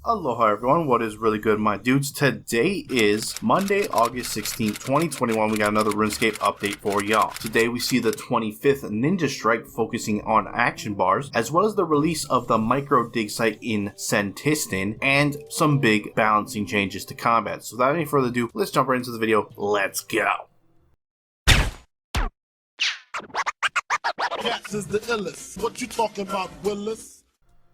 Aloha everyone, what is really good my dudes? Today is Monday, August 16th, 2021. We got another RuneScape update for y'all. Today we see the 25th Ninja Strike focusing on action bars, as well as the release of the micro dig site in Senntisten, and some big balancing changes to combat. So without any further ado, let's jump right into the video. Let's go! Cats is the illest. What you talking about, Willis?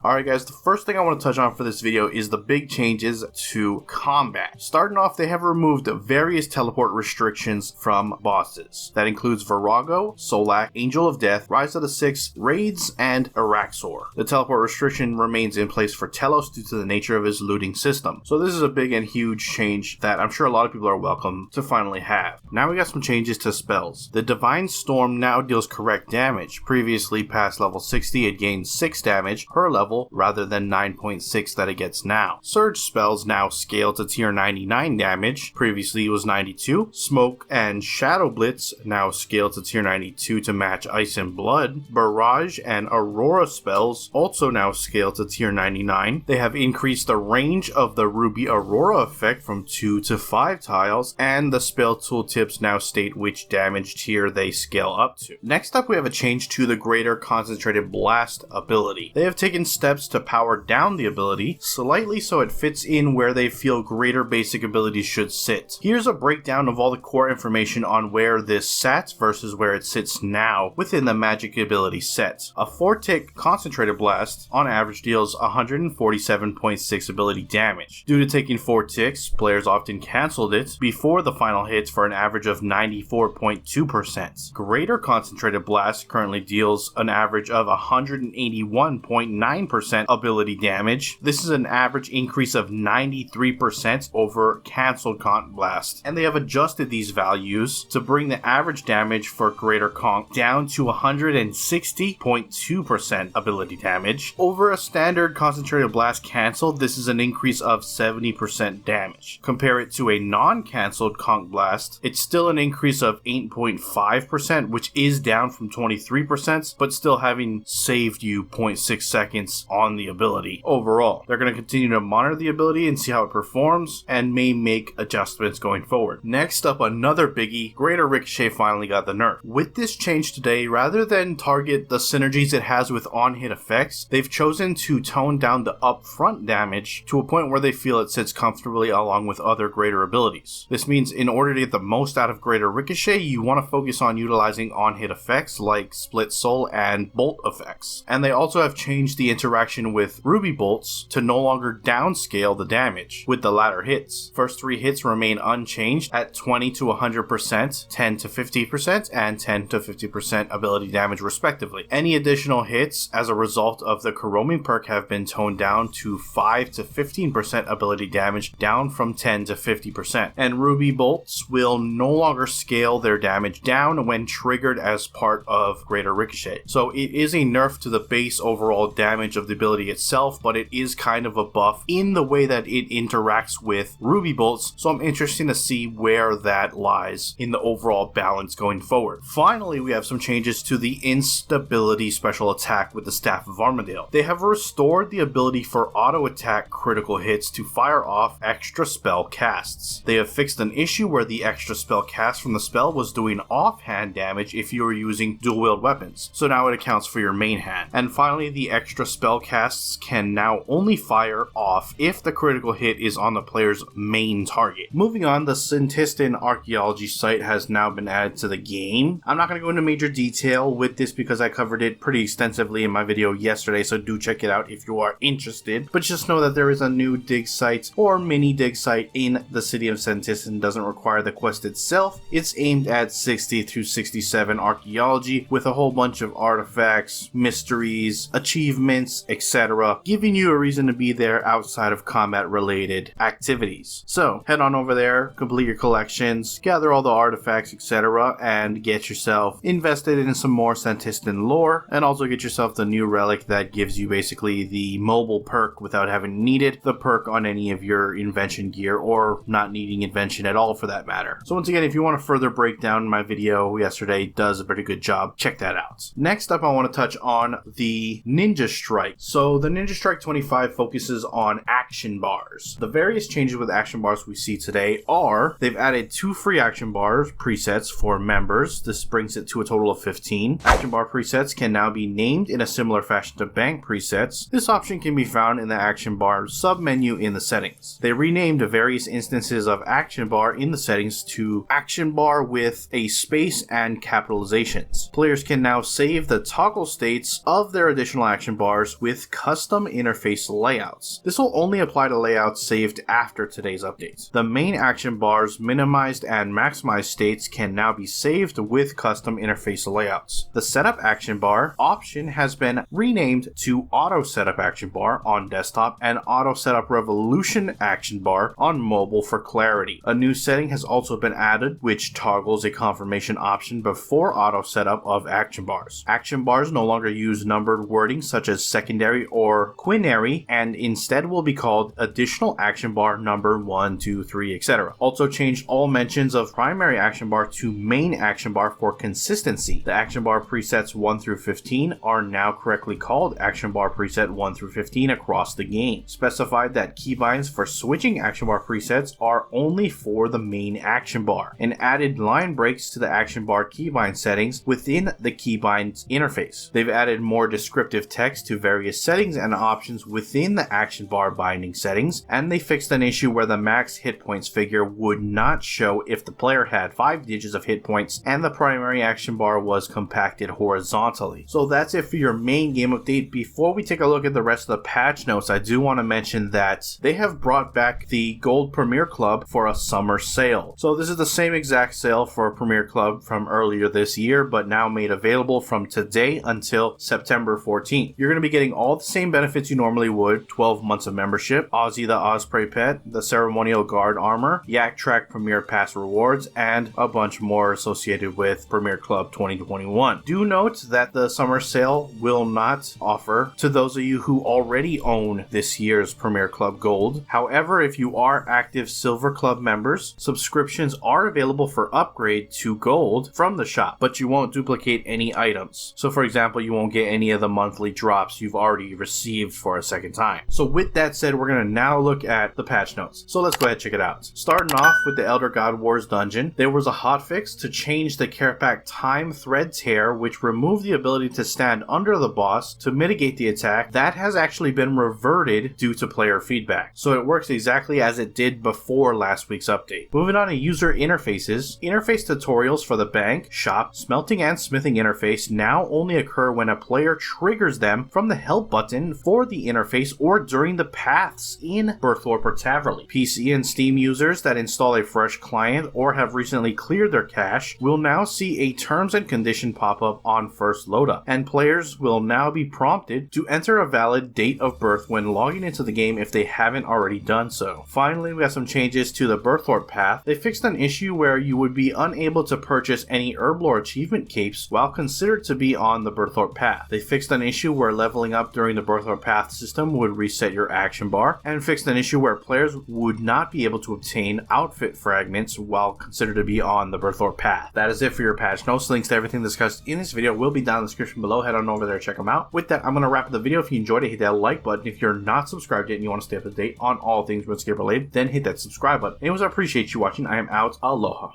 Alright guys, the first thing I want to touch on for this video is the big changes to combat. Starting off, they have removed various teleport restrictions from bosses. That includes Virago, Solak, Angel of Death, Rise of the Six, Raids, and Araxor. The teleport restriction remains in place for Telos due to the nature of his looting system. So this is a big and huge change that I'm sure a lot of people are welcome to finally have. Now we got some changes to spells. The Divine Storm now deals correct damage. Previously past level 60 it gained 6 damage per level rather than 9.6 that it gets now. Surge spells now scale to tier 99 damage, previously it was 92. Smoke and Shadow Blitz now scale to tier 92 to match Ice and Blood. Barrage and Aurora spells also now scale to tier 99. They have increased the range of the Ruby Aurora effect from 2 to 5 tiles, and the spell tooltips now state which damage tier they scale up to. Next up we have a change to the Greater Concentrated Blast ability. They have taken steps to power down the ability slightly so it fits in where they feel greater basic abilities should sit. Here's a breakdown of all the core information on where this sat versus where it sits now within the magic ability set. A 4-tick Concentrated Blast on average deals 147.6 ability damage. Due to taking 4 ticks, players often cancelled it before the final hits for an average of 94.2%. Greater Concentrated Blast currently deals an average of 181.9% ability damage. This is an average increase of 93% over cancelled Conc Blast, and they have adjusted these values to bring the average damage for Greater Conc down to 160.2% ability damage. Over a standard Concentrated Blast cancelled, this is an increase of 70% damage. Compare it to a non-cancelled Conc Blast, it's still an increase of 8.5%, which is down from 23%, but still having saved you 0.6 seconds on the ability. Overall, they're going to continue to monitor the ability and see how it performs, and may make adjustments going forward. Next up, another biggie, Greater Ricochet finally got the nerf. With this change today, rather than target the synergies it has with on-hit effects, they've chosen to tone down the upfront damage to a point where they feel it sits comfortably along with other greater abilities. This means in order to get the most out of Greater Ricochet, you want to focus on utilizing on-hit effects like Split Soul and Bolt effects. And they also have changed the interaction with Ruby Bolts to no longer downscale the damage with the latter hits. First 3 hits remain unchanged at 20 to 100%, 10 to 50%, and 10 to 50% ability damage respectively. Any additional hits as a result of the Corroming perk have been toned down to 5 to 15% ability damage, down from 10 to 50%. And Ruby Bolts will no longer scale their damage down when triggered as part of Greater Ricochet. So it is a nerf to the base overall damage of the ability itself, but it is kind of a buff in the way that it interacts with Ruby Bolts, so I'm interested to see where that lies in the overall balance going forward. Finally, we have some changes to the instability special attack with the Staff of Armadale. They have restored the ability for auto attack critical hits to fire off extra spell casts. They have fixed an issue where the extra spell cast from the spell was doing offhand damage if you were using dual wield weapons, so now it accounts for your main hand. And finally, the extra spell casts can now only fire off if the critical hit is on the player's main target. Moving on, the Senntisten Archaeology site has now been added to the game. I'm not going to go into major detail with this because I covered it pretty extensively in my video yesterday, so do check it out if you are interested. But just know that there is a new dig site or mini dig site in the city of Senntisten. Doesn't require the quest itself. It's aimed at 60 through 67 archaeology with a whole bunch of artifacts, mysteries, achievements, etc., giving you a reason to be there outside of combat related activities. So head on over there, complete your collections, gather all the artifacts, etc., and get yourself invested in some more Senntisten lore, and also get yourself the new relic that gives you basically the mobile perk without having needed the perk on any of your invention gear, or not needing invention at all for that matter. So once again, if you want a further breakdown, my video yesterday does a pretty good job. Check that out. Next up, I want to touch on the Ninja Strike Strike. So the Ninja Strike 25 focuses on action bars. The various changes with action bars we see today are they've added 2 free action bars presets for members. This brings it to a total of 15. Action bar presets can now be named in a similar fashion to bank presets. This option can be found in the action bar submenu in the settings. They renamed various instances of action bar in the settings to action bar with a space and capitalizations. Players can now save the toggle states of their additional action bars with custom interface layouts. This will only apply to layouts saved after today's updates. The main action bar's minimized and maximized states can now be saved with custom interface layouts. The setup action bar option has been renamed to auto setup action bar on desktop and auto setup revolution action bar on mobile for clarity. A new setting has also been added which toggles a confirmation option before auto setup of action bars. Action bars no longer use numbered wording such as secondary or quinary and instead will be called additional action bar number 1, 2, 3, etc. Also changed all mentions of primary action bar to main action bar for consistency. The action bar presets 1 through 15 are now correctly called action bar preset 1 through 15 across the game. Specified that keybinds for switching action bar presets are only for the main action bar, and added line breaks to the action bar keybind settings within the keybinds interface. They've added more descriptive text to various settings and options within the action bar binding settings, and they fixed an issue where the max hit points figure would not show if the player had 5 digits of hit points and the primary action bar was compacted horizontally. So that's it for your main game update. Before we take a look at the rest of the patch notes, I do want to mention that they have brought back the Gold Premier Club for a summer sale. So this is the same exact sale for Premier Club from earlier this year, but now made available from today until September 14th. You're going to be getting all the same benefits you normally would: 12 months of membership, Ozzy the Osprey pet, the ceremonial guard armor, Yak Track Premier Pass rewards, and a bunch more associated with Premier Club 2021. Do note that the summer sale will not offer to those of you who already own this year's Premier Club Gold. However, if you are active Silver Club members, subscriptions are available for upgrade to Gold from the shop, but you won't duplicate any items. So for example, you won't get any of the monthly drops you've already received for a second time. So with that said, we're going to now look at the patch notes. So let's go ahead and check it out. Starting off with the Elder God Wars dungeon, there was a hotfix to change the Carepack time thread tear, which removed the ability to stand under the boss to mitigate the attack. That has actually been reverted due to player feedback. So it works exactly as it did before last week's update. Moving on to user interfaces, interface tutorials for the bank, shop, smelting, and smithing interface now only occur when a player triggers them from the help button for the interface or during the paths in Birthorpe or Taverley. PC and Steam users that install a fresh client or have recently cleared their cache will now see a terms and condition pop-up on first load up, and players will now be prompted to enter a valid date of birth when logging into the game if they haven't already done so. Finally, we have some changes to the Birthorpe path. They fixed an issue where you would be unable to purchase any Herblore achievement capes while considered to be on the Birthorpe path. They fixed an issue where leveling up during the Birthorpe path system would reset your action bar, and fixed an issue where players would not be able to obtain outfit fragments while considered to be on the Birthorpe path. That is it for your patch notes. Links to everything discussed in this video will be down in the description below. Head on over there, check them out. With that, I'm going to wrap up the video. If you enjoyed it, hit that like button. If you're not subscribed yet and you want to stay up to date on all things RuneScape related, then hit that subscribe button. Anyways, I appreciate you watching. I am out. Aloha.